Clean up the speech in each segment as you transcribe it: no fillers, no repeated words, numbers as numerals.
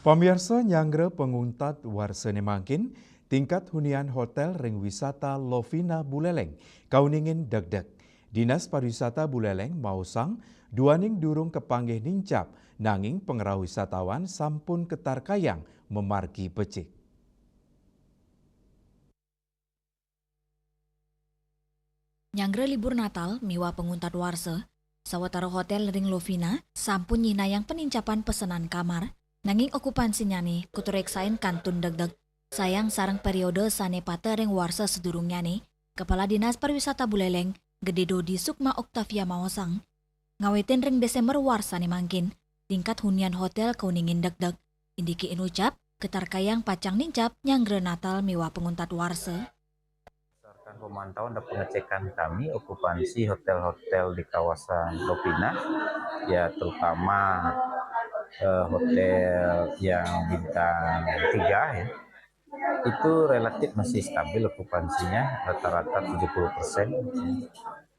Pamirsa nyangre penguntat warsene mangkin, tingkat hunian hotel ring wisata Lovina Buleleng, kauningin deg-deg. Dinas Pariwisata Buleleng mausang, duaning durung kepanggih nincap, nanging pengerah wisatawan sampun ketar kayang memargi becik. Nyangre libur Natal miwa penguntat warse, sawatara hotel ring Lovina sampun nyinayang penincapan pesanan kamar, nanging okupansinya nih kutureksain kantun deg-deg. Sayang sarang periode sane pate ring warse sedurungnya nih, Kepala Dinas Pariwisata Buleleng, Gede Dodi Sukma Oktavia Mawasang, ngawetin ring Desember warsa nih mangkin, tingkat hunian hotel kauningin deg-deg, indiki inucap, ketar kayang pacang nincap nyangre Natal miwa penguntat warse. Berdasarkan pemantauan dan pengecekan kami, okupansi hotel-hotel di kawasan Lovina, ya terutama hotel yang bintang 3 ya, itu relatif masih stabil okupansinya, rata-rata 70%,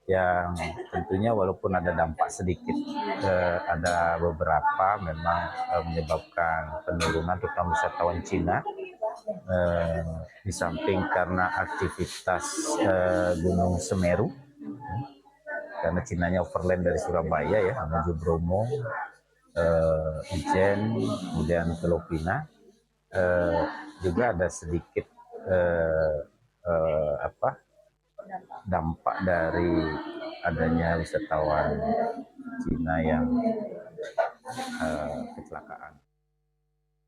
yang tentunya walaupun ada dampak sedikit, ada beberapa memang menyebabkan penurunan terutama wisatawan Cina. Di samping karena aktivitas Gunung Semeru, karena Cinanya overland dari Surabaya ya menuju Bromo, Ijen, kemudian ke Lovina, juga ada sedikit dampak dari adanya wisatawan Cina yang kecelakaan.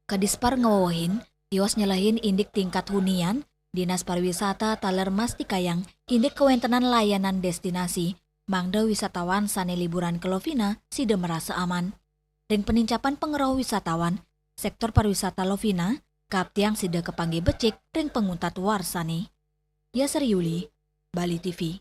Kadispar ngawawahin, tiwas nyalahin indik tingkat hunian, Dinas Pariwisata Taler Mastikayang, indik kewentenan layanan destinasi, mangda wisatawan sane liburan ke Lovina sida merasa aman. Ring penincapan pengerau wisatawan, sektor pariwisata Lovina, kaptiang sida kepanggih becik ring penguntat warsane. Yasir Yuli, Bali TV.